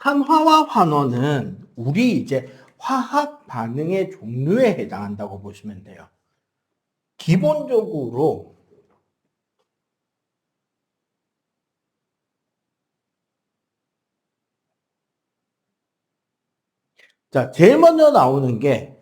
산화와 환원은 우리 이제 화학 반응의 종류에 해당한다고 보시면 돼요. 기본적으로 자, 제일 먼저 나오는 게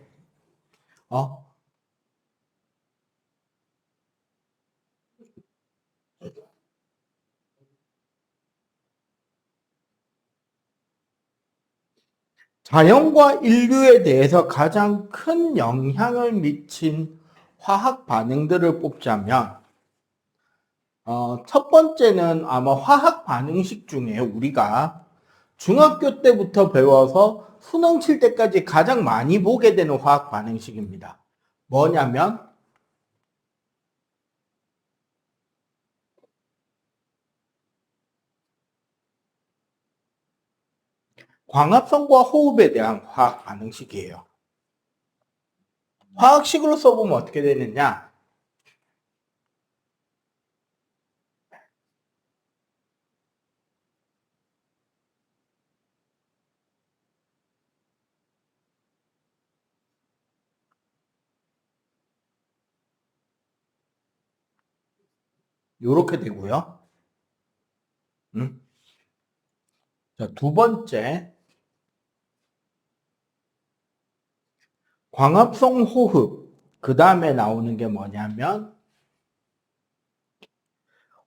자연과 인류에 대해서 가장 큰 영향을 미친 화학 반응들을 뽑자면 첫 번째는 아마 화학 반응식 중에 우리가 중학교 때부터 배워서 수능 칠 때까지 가장 많이 보게 되는 화학 반응식입니다. 뭐냐면 광합성과 호흡에 대한 화학 반응식이에요. 화학식으로 써보면 어떻게 되느냐? 이렇게 되고요. 자, 두 번째, 광합성 호흡. 그 다음에 나오는 게 뭐냐면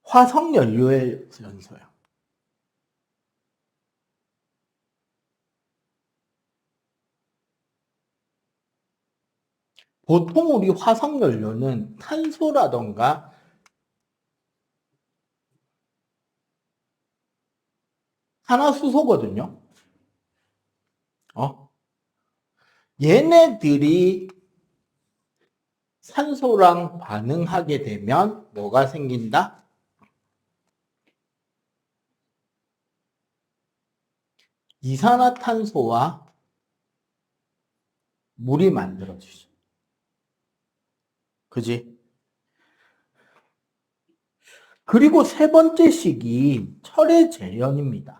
화석연료의 연소요. 보통 우리 화석연료는 탄소라던가 산화수소거든요. 얘네들이 산소랑 반응하게 되면 뭐가 생긴다? 이산화탄소와 물이 만들어지죠. 그지? 그리고 세 번째 식이 철의 재련입니다.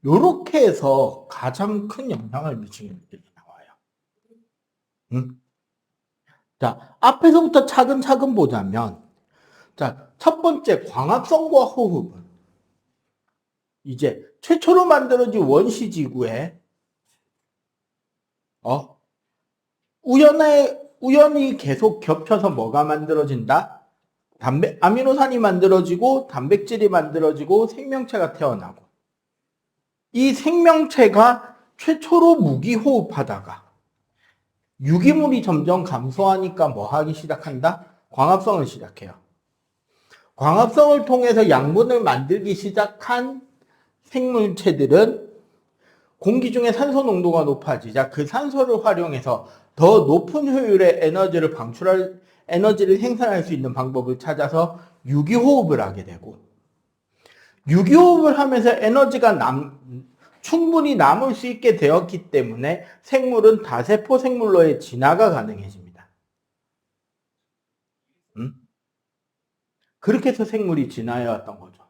요렇게 해서 가장 큰 영향을 미치는 것들이 나와요. 응? 자, 앞에서부터 차근차근 보자면, 자, 첫 번째 광합성과 호흡은 이제 최초로 만들어진 원시지구에 우연히 계속 겹쳐서 뭐가 만들어진다? 아미노산이 만들어지고 단백질이 만들어지고 생명체가 태어나고 이 생명체가 최초로 무기호흡하다가 유기물이 점점 감소하니까 뭐 하기 시작한다? 광합성을 시작해요. 광합성을 통해서 양분을 만들기 시작한 생물체들은 공기 중에 산소 농도가 높아지자 그 산소를 활용해서 더 높은 효율의 에너지를 생산할 수 있는 방법을 찾아서 유기호흡을 하게 되고, 유기호흡을 하면서 에너지가 충분히 남을 수 있게 되었기 때문에 생물은 다세포 생물로의 진화가 가능해집니다. 그렇게 해서 생물이 진화해 왔던 거죠.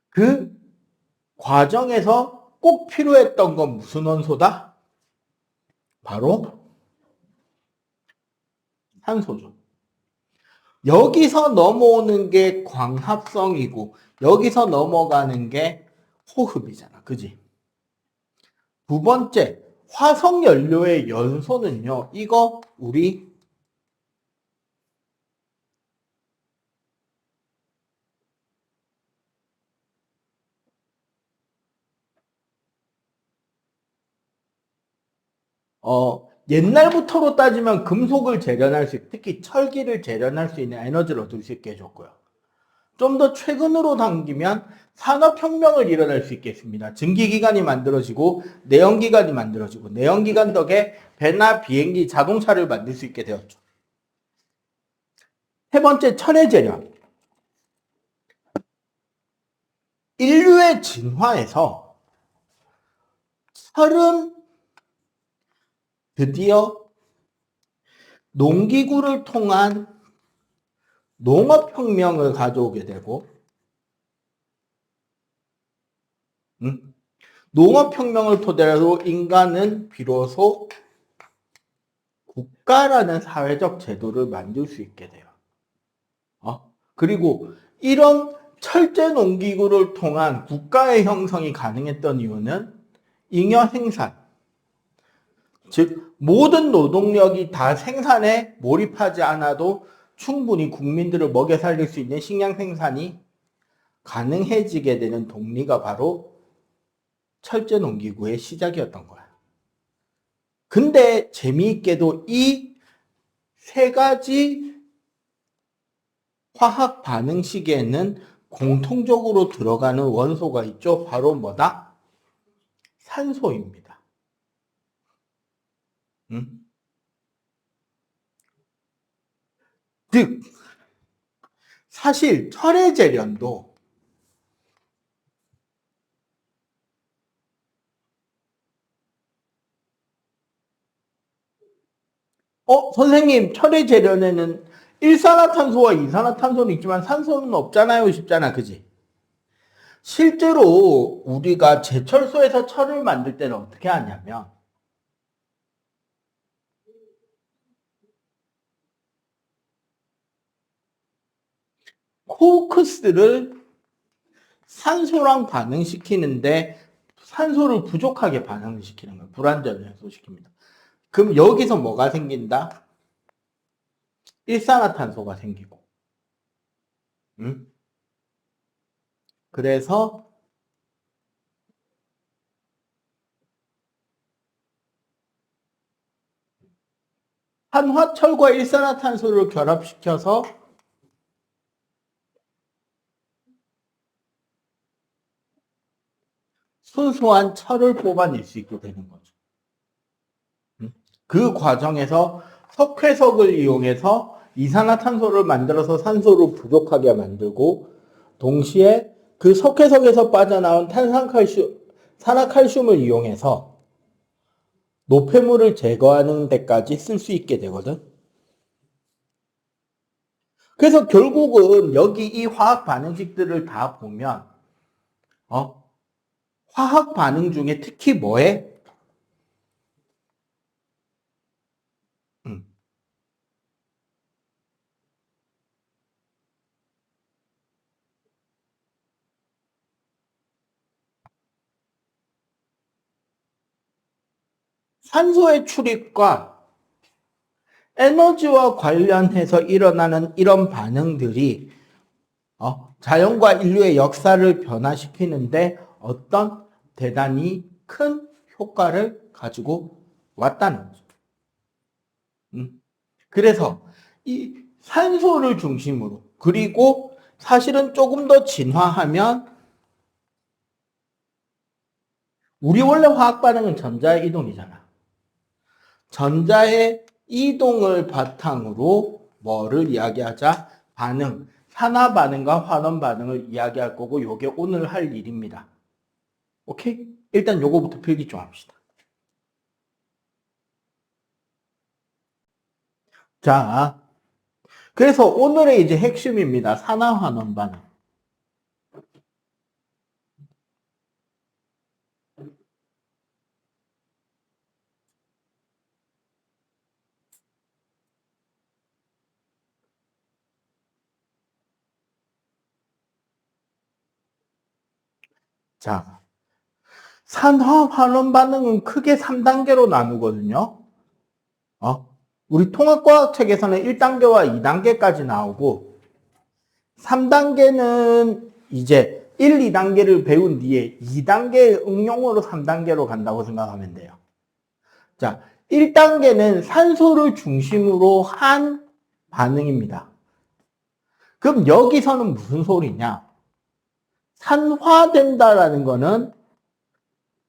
그 과정에서 꼭 필요했던 건 무슨 원소다? 바로 산소죠. 여기서 넘어오는 게 광합성이고 여기서 넘어가는 게 호흡이잖아. 그지? 두 번째, 화석연료의 연소는요. 이거 우리 옛날부터로 따지면 금속을 재련할 수, 특히 철기를 재련할 수 있는 에너지를 얻을 수 있게 해줬고요. 좀 더 최근으로 당기면 산업혁명을 일어날 수 있겠습니다. 증기기관이 만들어지고 내연기관이 만들어지고 내연기관 덕에 배나 비행기, 자동차를 만들 수 있게 되었죠. 세 번째, 철의 재련. 인류의 진화에서 철은 드디어 농기구를 통한 농업혁명을 가져오게 되고, 농업혁명을 토대로 인간은 비로소 국가라는 사회적 제도를 만들 수 있게 돼요. 그리고 이런 철제 농기구를 통한 국가의 형성이 가능했던 이유는 잉여 생산, 즉 모든 노동력이 다 생산에 몰입하지 않아도 충분히 국민들을 먹여 살릴 수 있는 식량 생산이 가능해지게 되는 동리가 바로 철제 농기구의 시작이었던 거야. 근데 재미있게도 이 세 가지 화학 반응식에는 공통적으로 들어가는 원소가 있죠. 바로 뭐다? 산소입니다. 즉, 사실 철의 재련도 선생님, 철의 재련에는 일산화탄소와 이산화탄소는 있지만 산소는 없잖아요. 싶잖아. 그지? 실제로 우리가 제철소에서 철을 만들 때는 어떻게 하냐면 코크스를 산소랑 반응시키는데 산소를 부족하게 반응시키는 거예요. 불완전 연소시킵니다. 그럼 여기서 뭐가 생긴다? 일산화탄소가 생기고. 그래서 한화철과 일산화탄소를 결합시켜서 순수한 철을 뽑아낼 수 있게 되는 거죠. 그 과정에서 석회석을 이용해서 이산화탄소를 만들어서 산소를 부족하게 만들고 동시에 그 석회석에서 빠져나온 산화칼슘을 이용해서 노폐물을 제거하는 데까지 쓸 수 있게 되거든. 그래서 결국은 여기 이 화학 반응식들을 다 보면 화학 반응 중에 특히 뭐에? 산소의 출입과 에너지와 관련해서 일어나는 이런 반응들이 자연과 인류의 역사를 변화시키는데 어떤 대단히 큰 효과를 가지고 왔다는 거죠. 그래서 이 산소를 중심으로 그리고 사실은 조금 더 진화하면 우리 원래 화학 반응은 전자의 이동이잖아. 전자의 이동을 바탕으로 뭐를 이야기하자? 반응, 산화 반응과 환원 반응을 이야기할 거고 요게 오늘 할 일입니다. 오케이? 일단 요거부터 필기 좀 합시다. 자, 그래서 오늘의 이제 핵심입니다. 산화 환원 반응. 자, 산화 환원 반응은 크게 3단계로 나누거든요. 우리 통합과학 책에서는 1단계와 2단계까지 나오고 3단계는 이제 1, 2단계를 배운 뒤에 2단계의 응용으로 3단계로 간다고 생각하면 돼요. 자, 1단계는 산소를 중심으로 한 반응입니다. 그럼 여기서는 무슨 소리냐? 산화된다라는 거는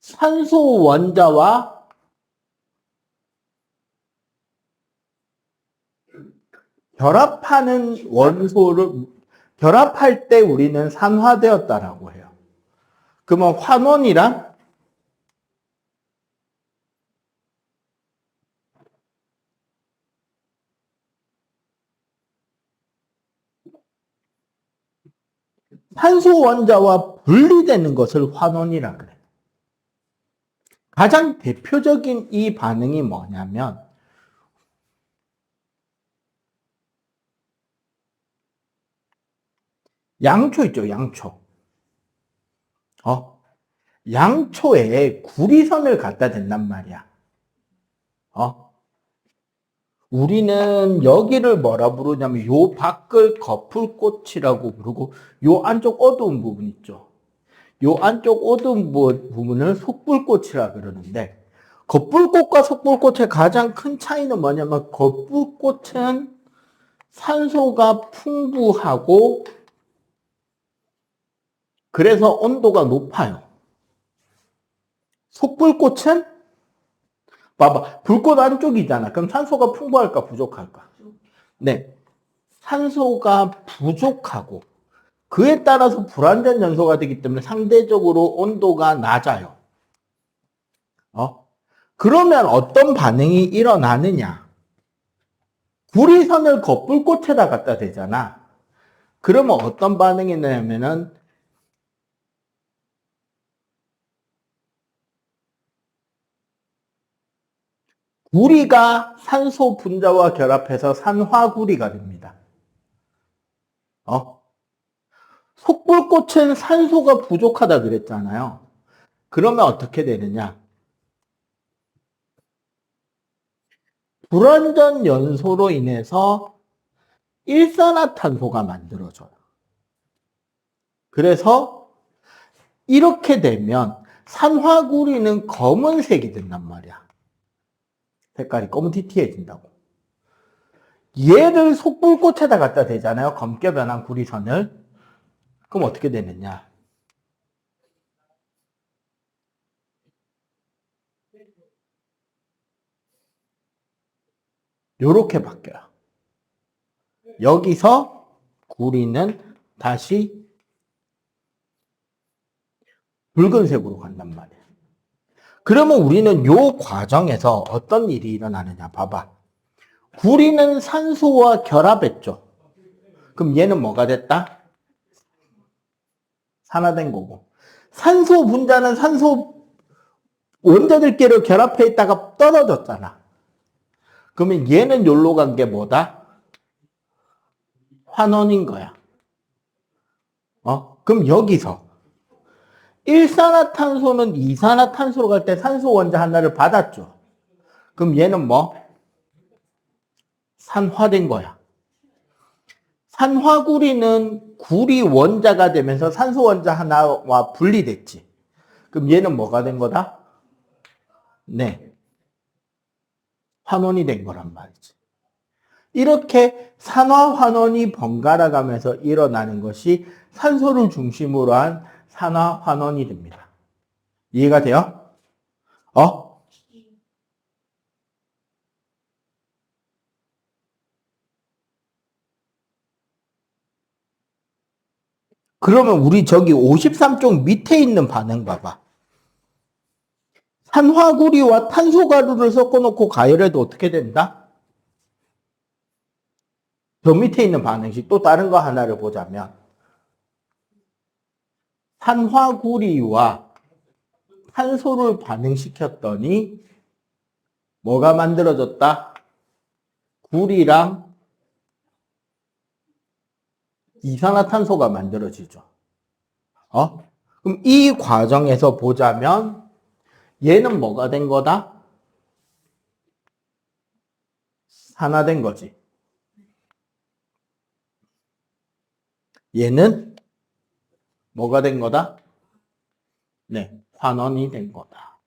산소 원자와 결합하는 원소를 결합할 때 우리는 산화되었다라고 해요. 그러면 환원이란 산소 원자와 분리되는 것을 환원이라 그래요. 가장 대표적인 이 반응이 뭐냐면 양초 있죠, 양초. 양초에 구리선을 갖다 댄단 말이야. 우리는 여기를 뭐라 부르냐면 요 밖을 거풀꽃이라고 부르고 요 안쪽 어두운 부분 있죠. 요 안쪽 어두운 부분을 속불꽃이라 그러는데 겉불꽃과 속불꽃의 가장 큰 차이는 뭐냐면 겉불꽃은 산소가 풍부하고 그래서 온도가 높아요. 속불꽃은 봐봐. 불꽃 안쪽이잖아. 그럼 산소가 풍부할까 부족할까? 네. 산소가 부족하고 그에 따라서 불완전 연소가 되기 때문에 상대적으로 온도가 낮아요. 그러면 어떤 반응이 일어나느냐? 구리선을 겉불꽃에다 갖다 대잖아. 그러면 어떤 반응이 나냐면은 구리가 산소 분자와 결합해서 산화구리가 됩니다. 속불꽃은 산소가 부족하다 그랬잖아요. 그러면 어떻게 되느냐? 불완전 연소로 인해서 일산화탄소가 만들어져요. 그래서 이렇게 되면 산화구리는 검은색이 된단 말이야. 색깔이 검은티티해진다고. 얘를 속불꽃에다 갖다 대잖아요. 검게 변한 구리선을. 그럼 어떻게 되느냐? 요렇게 바뀌어요. 여기서 구리는 다시 붉은색으로 간단 말이에요. 그러면 우리는 요 과정에서 어떤 일이 일어나느냐 봐봐. 구리는 산소와 결합했죠. 그럼 얘는 뭐가 됐다? 산화된 거고. 산소 분자는 산소 원자들끼리 결합해 있다가 떨어졌잖아. 그러면 얘는 여기로 간 게 뭐다? 환원인 거야. 그럼 여기서 일산화탄소는 이산화탄소로 갈 때 산소 원자 하나를 받았죠. 그럼 얘는 뭐? 산화된 거야. 산화구리는 구리 원자가 되면서 산소 원자 하나와 분리됐지. 그럼 얘는 뭐가 된 거다? 네. 환원이 된 거란 말이지. 이렇게 산화환원이 번갈아 가면서 일어나는 것이 산소를 중심으로 한 산화환원이 됩니다. 이해가 돼요? 그러면 우리 저기 53쪽 밑에 있는 반응 봐봐. 산화구리와 탄소가루를 섞어놓고 가열해도 어떻게 된다? 저 밑에 있는 반응식 또 다른 거 하나를 보자면 산화구리와 탄소를 반응시켰더니 뭐가 만들어졌다? 구리랑 이산화탄소가 만들어지죠. 그럼 이 과정에서 보자면 얘는 뭐가 된 거다? 산화된 거지. 얘는 뭐가 된 거다? 네, 환원이 된 거다.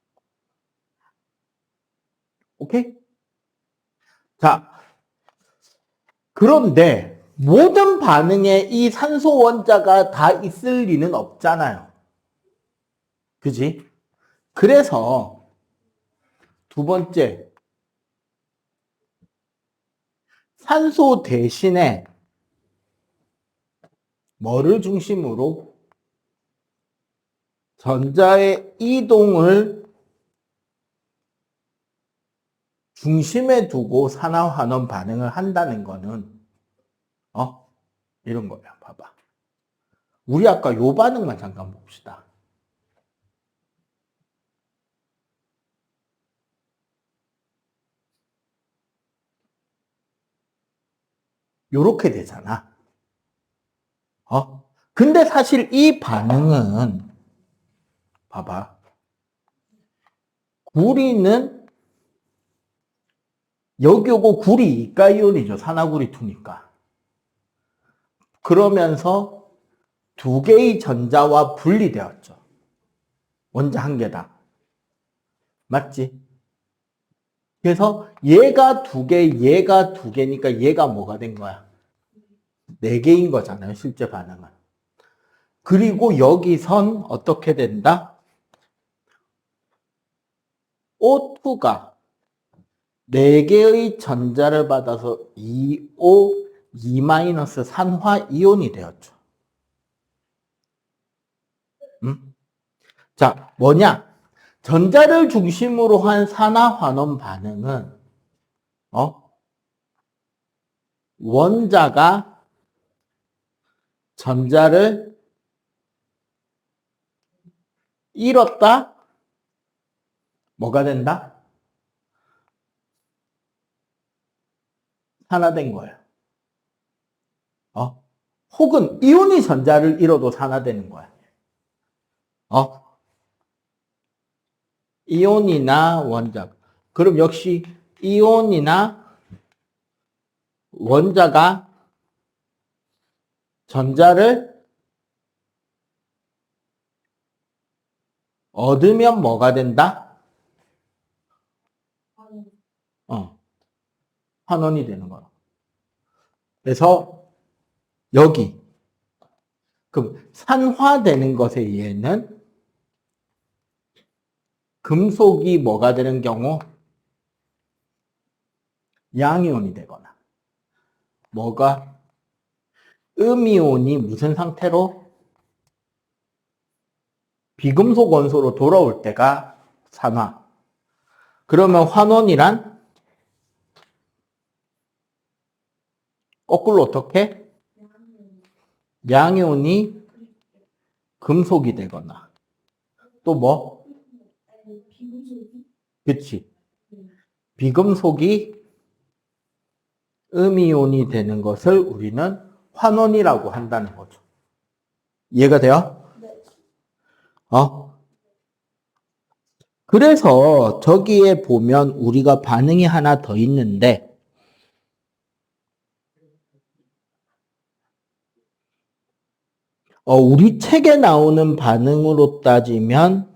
오케이? 자, 그런데 모든 반응에 이 산소 원자가 다 있을 리는 없잖아요. 그지? 그래서 두 번째, 산소 대신에 뭐를 중심으로 전자의 이동을 중심에 두고 산화환원 반응을 한다는 거는 이런 거야. 봐봐. 우리 아까 요 반응만 잠깐 봅시다. 요렇게 되잖아. 근데 사실 이 반응은 봐봐. 구리는 여기 오고 구리 이가이온이죠. 산화구리 2니까. 그러면서 두 개의 전자와 분리되었죠. 원자 한 개다. 맞지? 그래서 얘가 두 개, 얘가 두 개니까 얘가 뭐가 된 거야? 네 개인 거잖아요. 실제 반응은. 그리고 여기선 어떻게 된다? O2가 4개의 전자를 받아서 2O, 2- 산화 이온이 되었죠. 자, 뭐냐? 전자를 중심으로 한 산화환원 반응은 원자가 전자를 잃었다? 뭐가 된다? 산화된 거예요. 혹은 이온이 전자를 잃어도 산화되는 거야. 이온이나 원자. 그럼 역시 이온이나 원자가 전자를 얻으면 뭐가 된다? 환원이 되는 거야. 그래서 여기 그럼 산화되는 것에 의해는 금속이 뭐가 되는 경우? 양이온이 되거나 뭐가? 음이온이 무슨 상태로? 비금속 원소로 돌아올 때가 산화. 그러면 환원이란 거꾸로 어떻게? 양이온이 금속이 되거나 또 뭐? 그치. 비금속이 음이온이 되는 것을 우리는 환원이라고 한다는 거죠. 이해가 돼요? 그래서 저기에 보면 우리가 반응이 하나 더 있는데 우리 책에 나오는 반응으로 따지면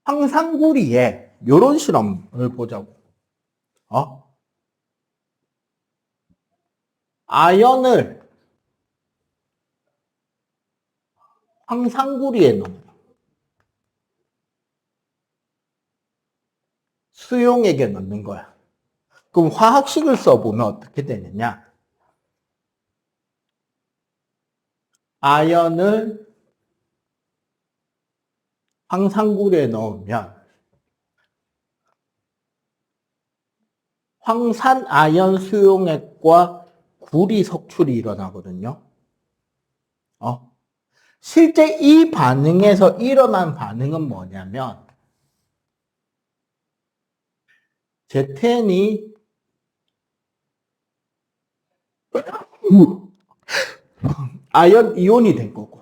황산구리에 이런 실험을 보자고. 아연을 황산구리에 넣으면 수용액에 넣는 거야. 그럼 화학식을 써보면 어떻게 되느냐? 아연을 황산구리에 넣으면 황산 아연 수용액과 구리 석출이 일어나거든요. 실제 이 반응에서 일어난 반응은 뭐냐면 ZN이 아연 이온이 된 거고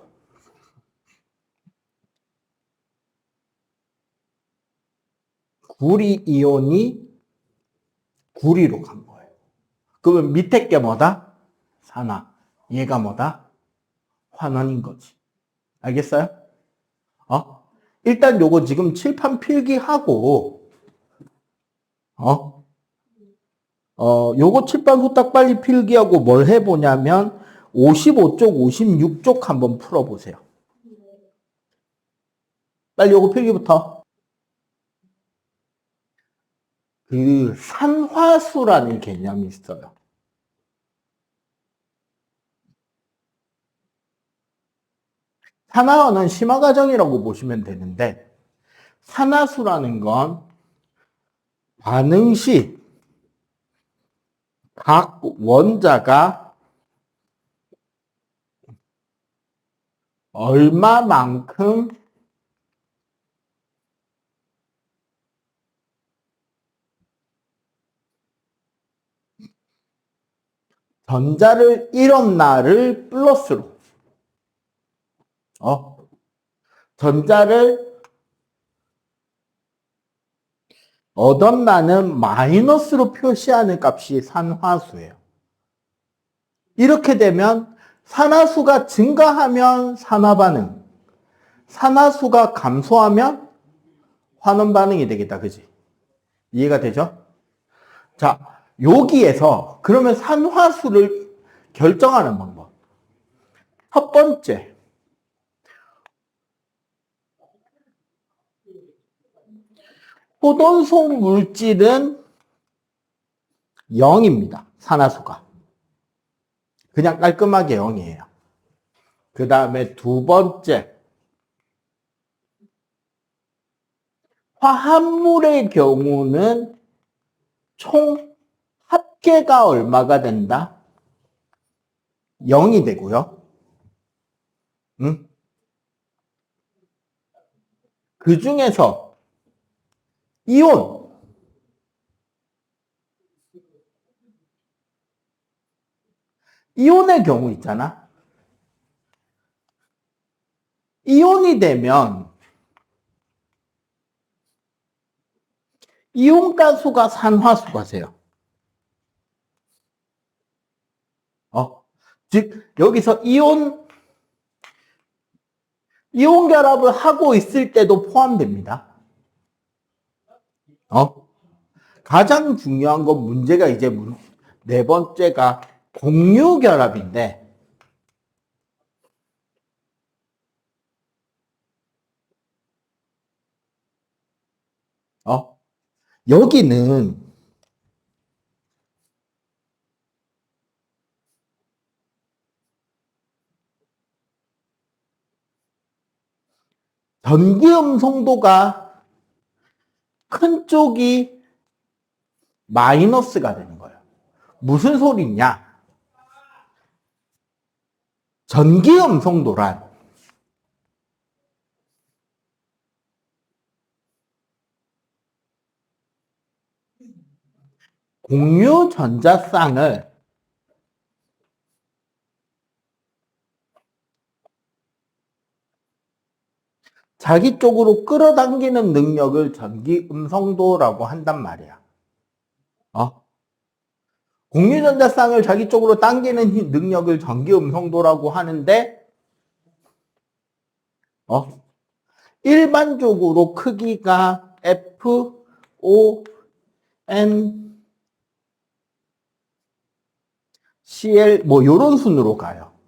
구리 이온이 구리로 간 거예요. 그러면 밑에 게 뭐다? 산화. 얘가 뭐다? 환원인 거지. 알겠어요? 일단 요거 지금 칠판 필기하고 요거 칠판 후딱 빨리 필기하고 뭘 해보냐면 55쪽, 56쪽 한번 풀어보세요. 빨리 요거 필기부터. 그 산화수라는 개념이 있어요. 산화어는 심화과정이라고 보시면 되는데 산화수라는 건 반응 시 각 원자가 얼마만큼 전자를 잃었나를 플러스로 전자를 얻었나는 마이너스로 표시하는 값이 산화수예요. 이렇게 되면 산화수가 증가하면 산화반응, 산화수가 감소하면 환원반응이 되겠다. 그지? 이해가 되죠? 자, 여기에서 그러면 산화수를 결정하는 방법. 첫 번째, 호돈속 물질은 0입니다. 산화수가. 그냥 깔끔하게 0이에요. 그 다음에 두 번째, 화합물의 경우는 총 합계가 얼마가 된다? 0이 되고요. 응? 그 중에서 이온의 경우 있잖아. 이온이 되면 이온가수가 산화수가 돼요. 즉 여기서 이온 결합을 하고 있을 때도 포함됩니다. 가장 중요한 건 문제가 이제 네 번째가 공유 결합인데 여기는 전기음 성도가 큰 쪽이 마이너스가 되는 거예요. 무슨 소리냐? 전기음 성도란 공유 전자쌍을 자기 쪽으로 끌어당기는 능력을 전기 음성도라고 한단 말이야. 공유 전자쌍을 자기 쪽으로 당기는 능력을 전기 음성도라고 하는데, 일반적으로 크기가 F, O, N, CL, 요런 순으로 가요.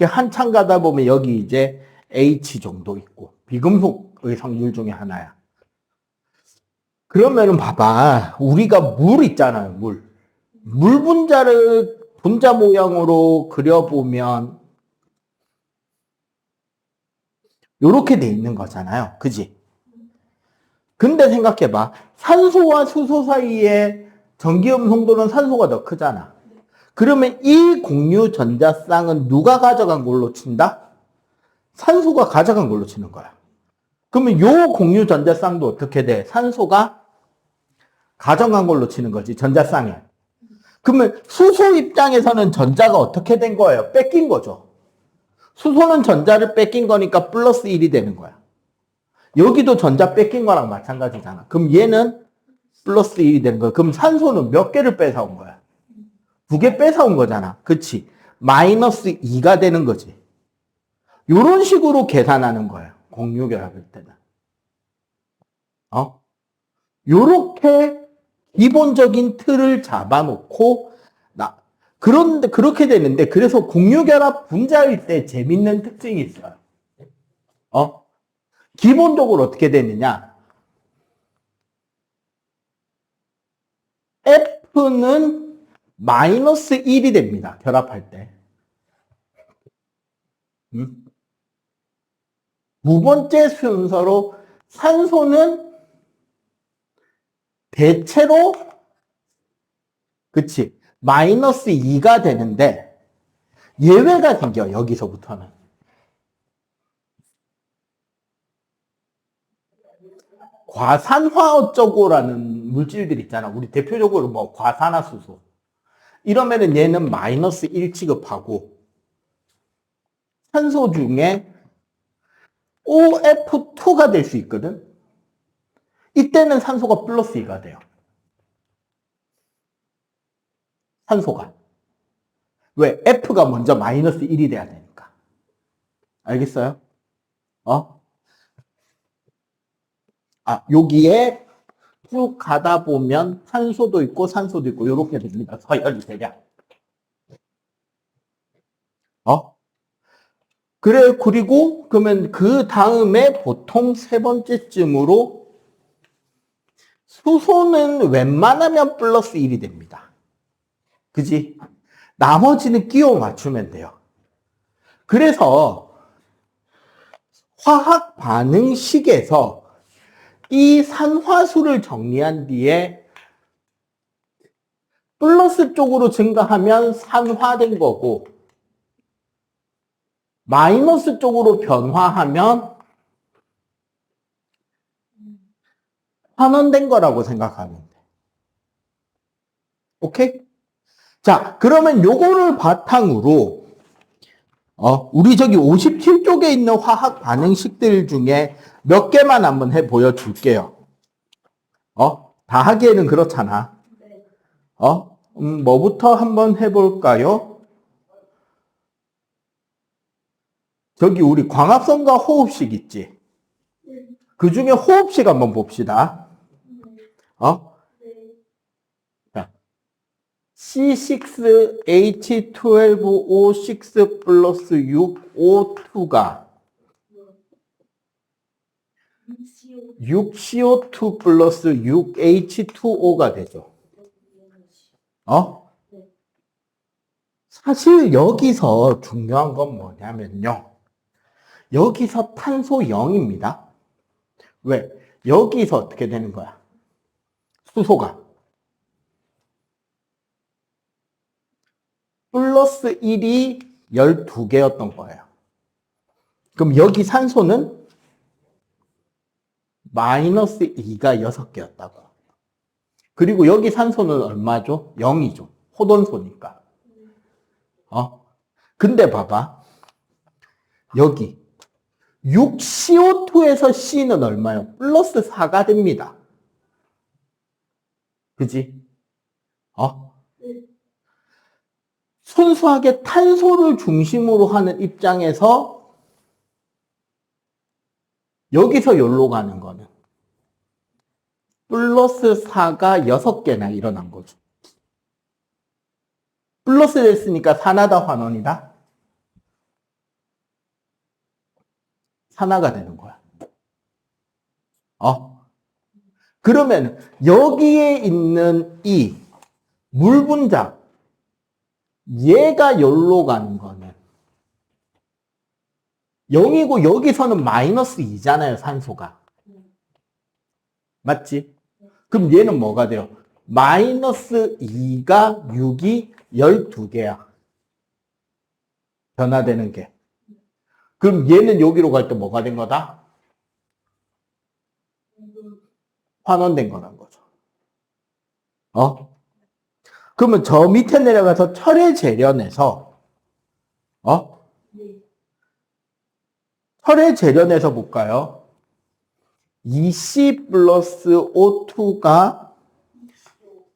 한참 가다 보면 여기 이제 H 정도 있고, 비금속의 성질 중에 하나야. 그러면은 봐봐. 우리가 물 있잖아요, 물. 물 분자를 분자 모양으로 그려보면, 요렇게 돼 있는 거잖아요. 그지? 근데 생각해봐. 산소와 수소 사이에 전기음 성도는 산소가 더 크잖아. 그러면 이 공유 전자쌍은 누가 가져간 걸로 친다? 산소가 가져간 걸로 치는 거야. 그러면 요 공유 전자쌍도 어떻게 돼? 산소가 가져간 걸로 치는 거지, 전자쌍에. 그러면 수소 입장에서는 전자가 어떻게 된 거예요? 뺏긴 거죠. 수소는 전자를 뺏긴 거니까 플러스 1이 되는 거야. 여기도 전자 뺏긴 거랑 마찬가지잖아. 그럼 얘는 플러스 1이 되는 거야. 그럼 산소는 몇 개를 뺏어온 거야? 2개 뺏어온 거잖아. 그치? 마이너스 2가 되는 거지. 이런 식으로 계산하는 거예요. 공유결합일 때는. 요렇게 기본적인 틀을 잡아놓고 그런데 그렇게 되는데 그래서 공유결합 분자일 때 재밌는 특징이 있어요. 기본적으로 어떻게 되느냐? F는 마이너스 1이 됩니다. 결합할 때. 두 번째 순서로 산소는 대체로 그치 마이너스 2가 되는데 예외가 생겨 여기서부터는. 과산화 어쩌고라는 물질들 있잖아. 우리 대표적으로 뭐 과산화수소. 이러면은 얘는 마이너스 1 취급하고 산소 중에 OF2가 될 수 있거든. 이때는 산소가 플러스 2가 돼요. 산소가. 왜? F가 먼저 마이너스 1이 돼야 되니까. 알겠어요? 여기에 쭉 가다 보면 산소도 있고 산소도 있고 이렇게 됩니다. 서열이 대략. 그래, 그리고 그러면 그 다음에 보통 세 번째쯤으로 수소는 웬만하면 플러스 1이 됩니다. 그지? 나머지는 끼워 맞추면 돼요. 그래서 화학 반응식에서 이 산화수를 정리한 뒤에 플러스 쪽으로 증가하면 산화된 거고 마이너스 쪽으로 변화하면 환원된 거라고 생각하면 돼. 오케이? 자, 그러면 요거를 바탕으로 우리 저기 57쪽에 있는 화학 반응식들 중에 몇 개만 한번 해 보여줄게요. 다 하기에는 그렇잖아. 뭐부터 한번 해볼까요? 저기 우리 광합성과 호흡식 있지? 그 중에 호흡식 한번 봅시다. C6H12O6 플러스 6O2가 6CO2 플러스 6H2O가 되죠. 사실 여기서 중요한 건 뭐냐면요. 여기서 탄소 0입니다. 왜? 여기서 어떻게 되는 거야? 수소가 플러스 1이 12개였던 거예요. 그럼 여기 산소는 마이너스 2가 6개였다고. 그리고 여기 산소는 얼마죠? 0이죠. 호돈소니까. 근데 봐봐. 여기 6CO2에서 C는 얼마요? 플러스 4가 됩니다. 그지? 순수하게 탄소를 중심으로 하는 입장에서 여기서 여기로 가는 거는 플러스 4가 6개나 일어난 거죠. 플러스 됐으니까 산화다 환원이다? 산화가 되는 거야. 그러면 여기에 있는 이 물 분자 얘가 여기로 가는 거는 0이고 여기서는 마이너스 2잖아요, 산소가. 맞지? 그럼 얘는 뭐가 돼요? 마이너스 2가 6이 12개야. 변화되는 게. 그럼 얘는 여기로 갈 때 뭐가 된 거다? 환원된 거란 거죠. 그러면 저 밑에 내려가서 철의 재련에서 철의 재련에서 볼까요? 2C 플러스 O2가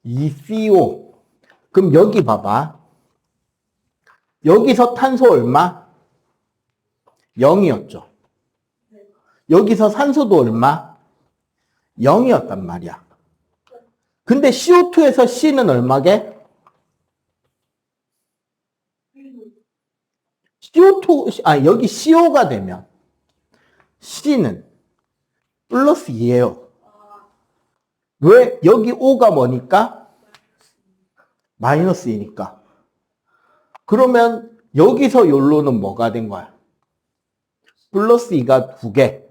2CO. 그럼 여기 봐봐. 여기서 탄소 얼마? 0이었죠. 여기서 산소도 얼마? 0이었단 말이야. 근데 CO2에서 C는 얼마게? 여기 CO가 되면 C는 플러스 2예요. 왜? 여기 O가 뭐니까? 마이너스 2니까. 그러면 여기서 요로는 뭐가 된 거야? 플러스 2가 2개.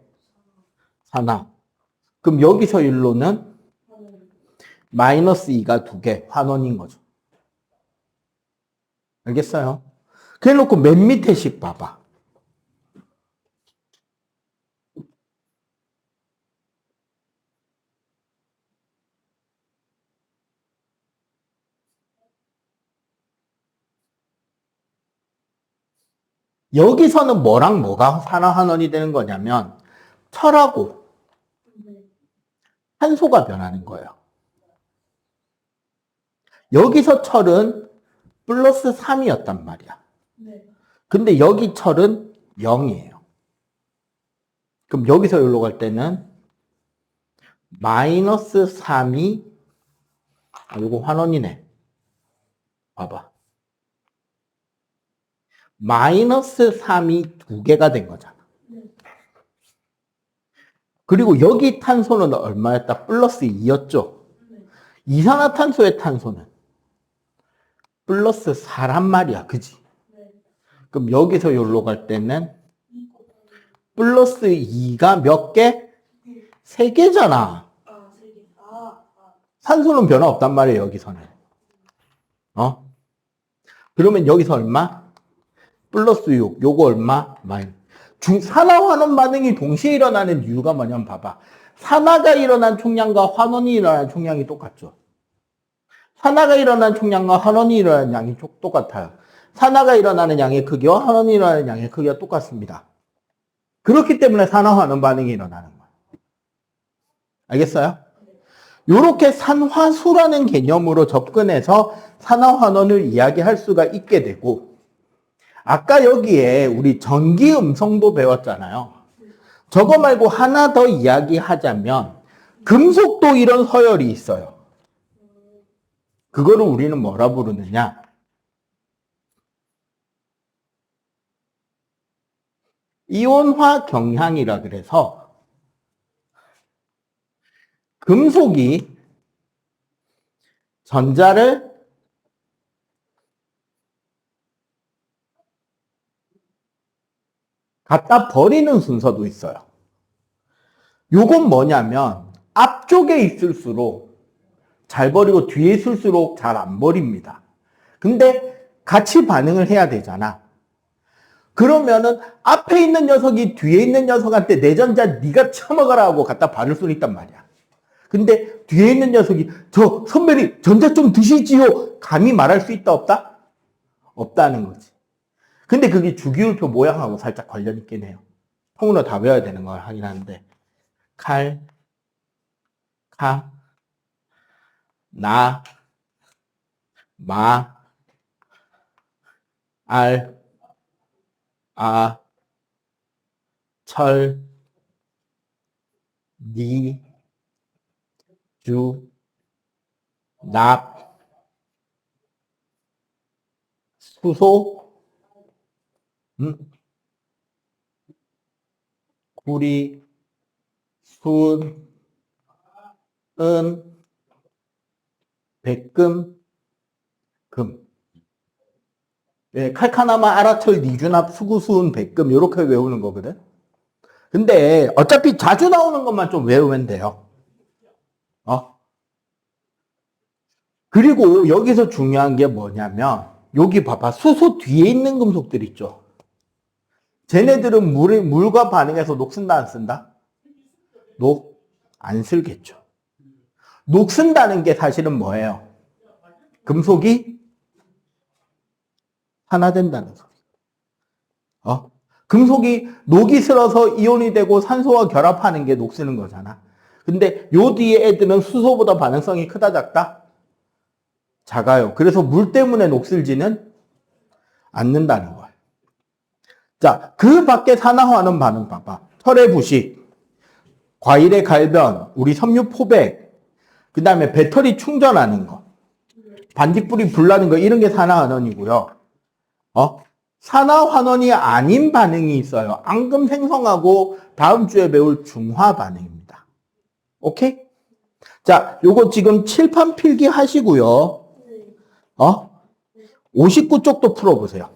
산화. 그럼 여기서 요로는 마이너스 2가 2개. 환원인 거죠. 알겠어요? 그래 놓고 맨 밑에씩 봐봐. 여기서는 뭐랑 뭐가 산화환원이 되는 거냐면 철하고 탄소가 변하는 거예요. 여기서 철은 플러스 3이었단 말이야. 근데 여기 철은 0이에요. 그럼 여기서 여기로 갈 때는 마이너스 3이 이거 환원이네. 봐봐. 마이너스 3이 2개가 된 거잖아. 그리고 여기 탄소는 얼마였다? 플러스 2였죠. 이산화탄소의 탄소는 플러스 4란 말이야. 그지? 그럼 여기서 여기로 갈 때는 플러스 2가 몇 개? 3개잖아. 산소는 변화 없단 말이에요. 여기서는. 그러면 여기서 얼마? 플러스 6. 요거 얼마? 산화환원 반응이 동시에 일어나는 이유가 뭐냐면 봐봐. 산화가 일어난 총량과 환원이 일어난 총량이 똑같죠. 산화가 일어난 총량과 환원이 일어나는 양이 똑같아요. 산화가 일어나는 양의 크기와 환원이 일어나는 양의 크기가 똑같습니다. 그렇기 때문에 산화환원 반응이 일어나는 거예요. 알겠어요? 이렇게 산화수라는 개념으로 접근해서 산화환원을 이야기할 수가 있게 되고, 아까 여기에 우리 전기음성도 배웠잖아요. 저거 말고 하나 더 이야기하자면 금속도 이런 서열이 있어요. 그거를 우리는 뭐라 부르느냐? 이온화 경향이라 그래서 금속이 전자를 갖다 버리는 순서도 있어요. 요건 뭐냐면 앞쪽에 있을수록 잘 버리고 뒤에 있을수록 잘 안 버립니다. 근데 같이 반응을 해야 되잖아. 그러면은 앞에 있는 녀석이 뒤에 있는 녀석한테 내 전자 네가 처먹어라 하고 갖다 바를 수는 있단 말이야. 근데 뒤에 있는 녀석이 저 선배님 전자 좀 드시지요. 감히 말할 수 있다 없다? 없다는 거지. 근데 그게 주기율표 모양하고 살짝 관련 있긴 해요. 통으로 다 외워야 되는 걸 하긴 하는데 칼, 카, 나, 마, 알, 아, 철, 니, 주, 납, 수소, 구리, 순, 은, 백금, 금. 예, 칼카나마, 아라철, 니주납, 수구수은, 백금 이렇게 외우는 거거든. 근데 어차피 자주 나오는 것만 좀 외우면 돼요. 그리고 여기서 중요한 게 뭐냐면 여기 봐봐. 수소 뒤에 있는 금속들 있죠. 쟤네들은 물과 반응해서 녹쓴다 안 쓴다? 안 쓸겠죠. 녹쓴다는 게 사실은 뭐예요? 금속이 산화된다는 소리. 금속이 녹이 슬어서 이온이 되고 산소와 결합하는 게 녹쓰는 거잖아. 근데 요 뒤에 애들은 수소보다 반응성이 크다 작다? 작아요. 그래서 물 때문에 녹슬지는 않는다는 거예요. 자, 그 밖에 산화하는 반응 봐봐. 철의 부식, 과일의 갈변, 우리 섬유 포백, 그 다음에 배터리 충전하는 거, 반딧불이 불나는 거, 이런 게 산화환원이고요. 산화환원이 아닌 반응이 있어요. 앙금 생성하고 다음 주에 배울 중화 반응입니다. 오케이? 자, 요거 지금 칠판 필기 하시고요. 59쪽도 풀어보세요.